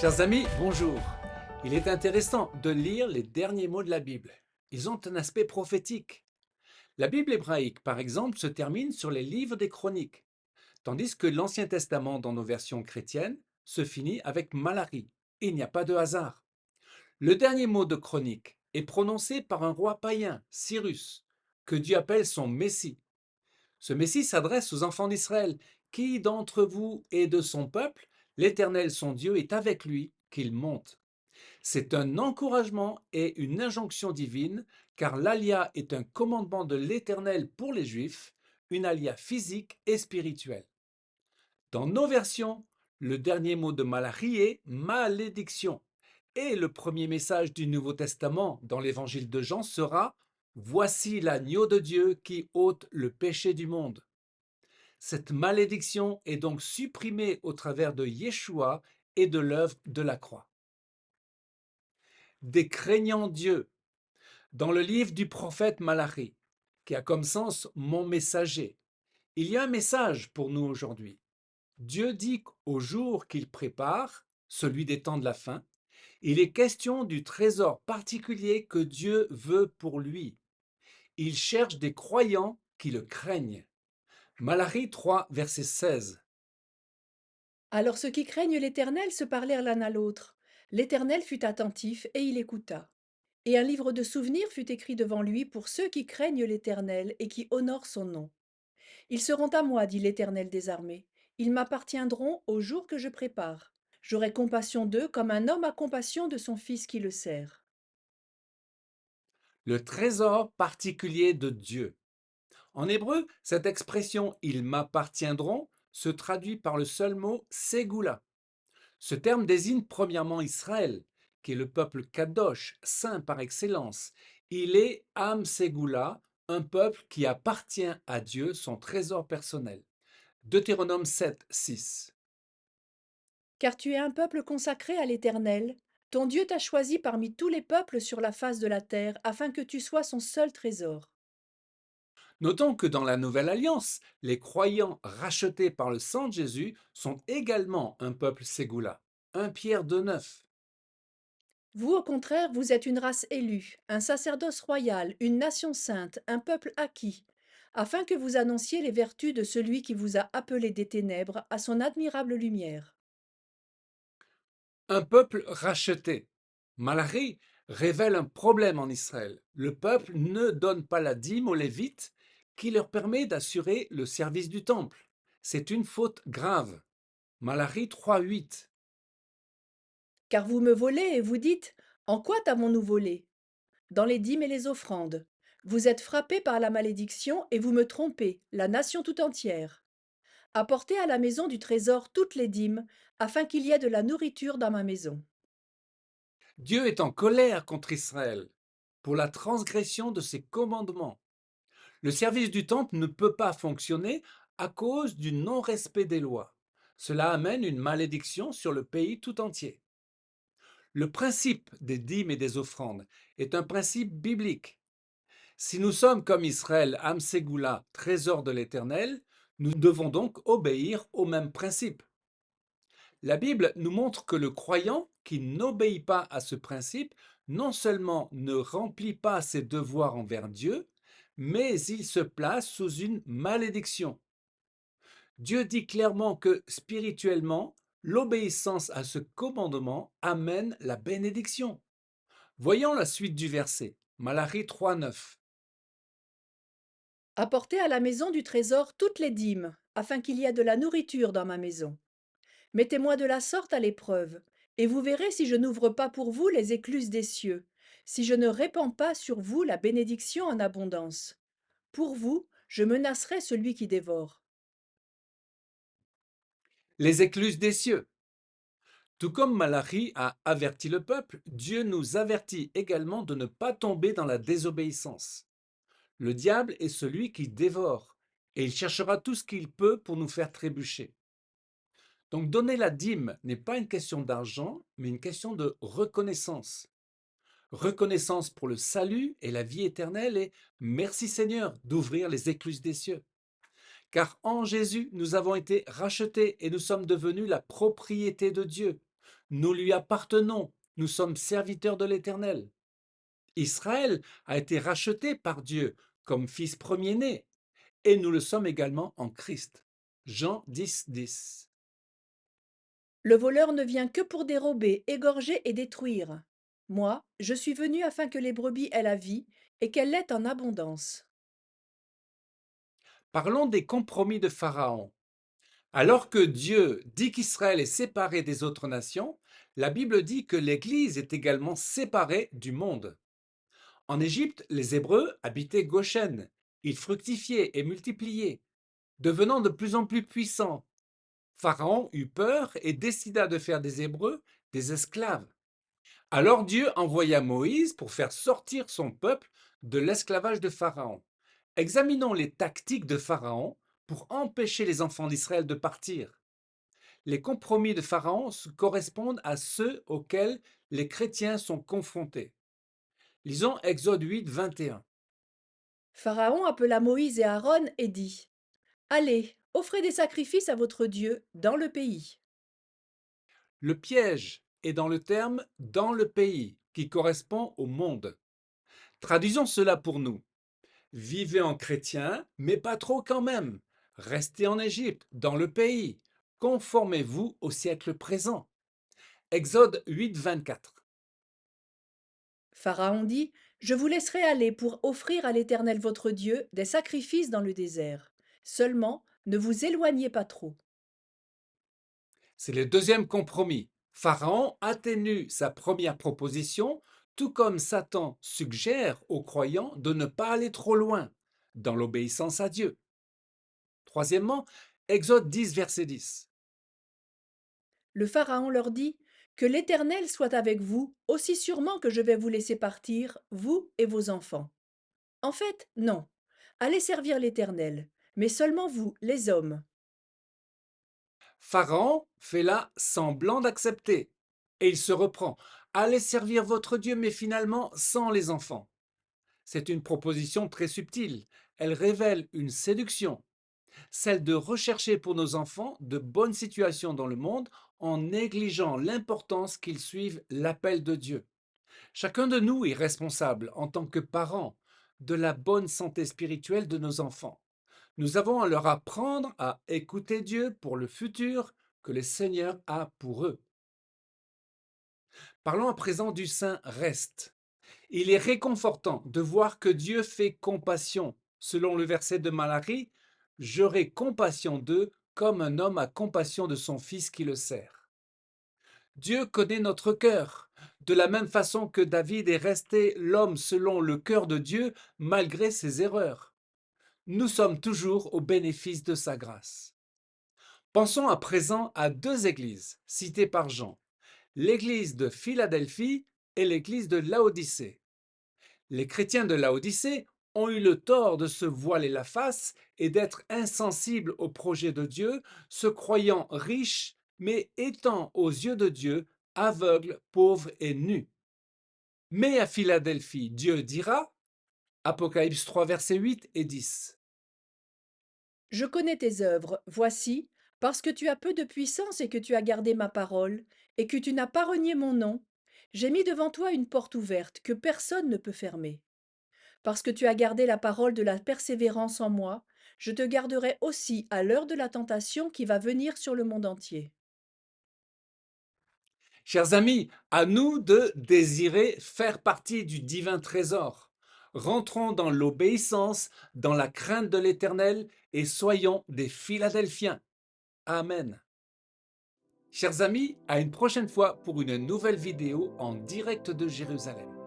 Chers amis, bonjour. Il est intéressant de lire les derniers mots de la Bible. Ils ont un aspect prophétique. La Bible hébraïque, par exemple, se termine sur les livres des Chroniques, tandis que l'Ancien Testament, dans nos versions chrétiennes, se finit avec Malachie. Et il n'y a pas de hasard. Le dernier mot de Chronique est prononcé par un roi païen, Cyrus, que Dieu appelle son Messie. Ce Messie s'adresse aux enfants d'Israël. Qui d'entre vous est de son peuple? L'Éternel son Dieu est avec lui, qu'il monte. C'est un encouragement et une injonction divine, car l'alia est un commandement de l'Éternel pour les Juifs, une alia physique et spirituelle. Dans nos versions, le dernier mot de Malachie est malédiction. Et le premier message du Nouveau Testament dans l'évangile de Jean sera Voici l'agneau de Dieu qui ôte le péché du monde. Cette malédiction est donc supprimée au travers de Yeshua et de l'œuvre de la croix. Des craignants Dieu. Dans le livre du prophète Malachie, qui a comme sens mon messager, il y a un message pour nous aujourd'hui. Dieu dit qu'au jour qu'il prépare, celui des temps de la fin, il est question du trésor particulier que Dieu veut pour lui. Il cherche des croyants qui le craignent. Malachie 3, verset 16. Alors ceux qui craignent l'Éternel se parlèrent l'un à l'autre. L'Éternel fut attentif et il écouta. Et un livre de souvenirs fut écrit devant lui pour ceux qui craignent l'Éternel et qui honorent son nom. Ils seront à moi, dit l'Éternel des armées. Ils m'appartiendront au jour que je prépare. J'aurai compassion d'eux comme un homme a compassion de son fils qui le sert. Le trésor particulier de Dieu. En hébreu, cette expression ils m'appartiendront se traduit par le seul mot ségoula. Ce terme désigne premièrement Israël, qui est le peuple kadosh, saint par excellence. Il est Am Ségoula, un peuple qui appartient à Dieu, son trésor personnel. Deutéronome 7, 6. Car tu es un peuple consacré à l'Éternel. Ton Dieu t'a choisi parmi tous les peuples sur la face de la terre, afin que tu sois son seul trésor. Notons que dans la Nouvelle Alliance, les croyants rachetés par le sang de Jésus sont également un peuple Ségoula. 1 Pierre 2,9. Vous, au contraire, vous êtes une race élue, un sacerdoce royal, une nation sainte, un peuple acquis, afin que vous annonciez les vertus de celui qui vous a appelé des ténèbres à son admirable lumière. Un peuple racheté. Malachie révèle un problème en Israël. Le peuple ne donne pas la dîme aux Lévites qui leur permet d'assurer le service du temple. C'est une faute grave. Malachie 3,8. Car vous me volez et vous dites, en quoi t'avons-nous volé? Dans les dîmes et les offrandes. Vous êtes frappés par la malédiction et vous me trompez, la nation tout entière. Apportez à la maison du trésor toutes les dîmes, afin qu'il y ait de la nourriture dans ma maison. Dieu est en colère contre Israël pour la transgression de ses commandements. Le service du temple ne peut pas fonctionner à cause du non-respect des lois. Cela amène une malédiction sur le pays tout entier. Le principe des dîmes et des offrandes est un principe biblique. Si nous sommes comme Israël, Am Ségoula, trésor de l'Éternel, nous devons donc obéir au même principe. La Bible nous montre que le croyant qui n'obéit pas à ce principe non seulement ne remplit pas ses devoirs envers Dieu, mais il se place sous une malédiction. Dieu dit clairement que spirituellement, l'obéissance à ce commandement amène la bénédiction. Voyons la suite du verset. Malachie 3,9. Apportez à la maison du trésor toutes les dîmes, afin qu'il y ait de la nourriture dans ma maison. Mettez-moi de la sorte à l'épreuve, et vous verrez si je n'ouvre pas pour vous les écluses des cieux, si je ne répands pas sur vous la bénédiction en abondance. Pour vous, je menacerai celui qui dévore. Les écluses des cieux. Tout comme Malachie a averti le peuple, Dieu nous avertit également de ne pas tomber dans la désobéissance. Le diable est celui qui dévore, et il cherchera tout ce qu'il peut pour nous faire trébucher. Donc donner la dîme n'est pas une question d'argent, mais une question de reconnaissance. Reconnaissance pour le salut et la vie éternelle et merci Seigneur d'ouvrir les écluses des cieux. Car en Jésus, nous avons été rachetés et nous sommes devenus la propriété de Dieu. Nous lui appartenons, nous sommes serviteurs de l'Éternel. Israël a été racheté par Dieu comme fils premier-né, et nous le sommes également en Christ. Jean 10, 10. Le voleur ne vient que pour dérober, égorger et détruire. Moi, je suis venu afin que les brebis aient la vie et qu'elle l'ait en abondance. Parlons des compromis de Pharaon. Alors que Dieu dit qu'Israël est séparé des autres nations, la Bible dit que l'Église est également séparée du monde. En Égypte, les Hébreux habitaient Goshen. Ils fructifiaient et multipliaient, devenant de plus en plus puissants. Pharaon eut peur et décida de faire des Hébreux des esclaves. Alors Dieu envoya Moïse pour faire sortir son peuple de l'esclavage de Pharaon. Examinons les tactiques de Pharaon pour empêcher les enfants d'Israël de partir. Les compromis de Pharaon correspondent à ceux auxquels les chrétiens sont confrontés. Lisons Exode 8, 21. Pharaon appela Moïse et Aaron et dit: Allez, offrez des sacrifices à votre Dieu dans le pays. Le piège est dans le terme dans le pays qui correspond au monde. Traduisons cela pour nous. Vivez en chrétien, mais pas trop quand même. Restez en Égypte, dans le pays. Conformez-vous au siècle présent. Exode 8, 24. Pharaon dit: Je vous laisserai aller pour offrir à l'Éternel votre Dieu des sacrifices dans le désert. Seulement, ne vous éloignez pas trop. C'est le deuxième compromis. Pharaon atténue sa première proposition, tout comme Satan suggère aux croyants de ne pas aller trop loin dans l'obéissance à Dieu. Troisièmement, Exode 10, verset 10. Le Pharaon leur dit: Que l'Éternel soit avec vous, aussi sûrement que je vais vous laisser partir, vous et vos enfants. En fait, non. Allez servir l'Éternel, mais seulement vous, les hommes. Pharaon fait là semblant d'accepter et il se reprend. Allez servir votre Dieu, mais finalement sans les enfants. C'est une proposition très subtile. Elle révèle une séduction, celle de rechercher pour nos enfants de bonnes situations dans le monde en négligeant l'importance qu'ils suivent l'appel de Dieu. Chacun de nous est responsable en tant que parent de la bonne santé spirituelle de nos enfants. Nous avons à leur apprendre à écouter Dieu pour le futur que le Seigneur a pour eux. Parlons à présent du saint reste. Il est réconfortant de voir que Dieu fait compassion. Selon le verset de Malachie, j'aurai compassion d'eux comme un homme a compassion de son fils qui le sert. Dieu connaît notre cœur, de la même façon que David est resté l'homme selon le cœur de Dieu malgré ses erreurs. Nous sommes toujours au bénéfice de sa grâce. Pensons à présent à deux églises citées par Jean, l'église de Philadelphie et l'église de Laodicée. Les chrétiens de Laodicée ont eu le tort de se voiler la face et d'être insensibles au projet de Dieu, se croyant riches, mais étant aux yeux de Dieu aveugles, pauvres et nus. Mais à Philadelphie, Dieu dira, Apocalypse 3, versets 8 et 10. Je connais tes œuvres, voici, parce que tu as peu de puissance et que tu as gardé ma parole, et que tu n'as pas renié mon nom, j'ai mis devant toi une porte ouverte que personne ne peut fermer. Parce que tu as gardé la parole de la persévérance en moi, je te garderai aussi à l'heure de la tentation qui va venir sur le monde entier. Chers amis, à nous de désirer faire partie du divin trésor. Rentrons dans l'obéissance, dans la crainte de l'Éternel et soyons des Philadelphiens. Amen. Chers amis, à une prochaine fois pour une nouvelle vidéo en direct de Jérusalem.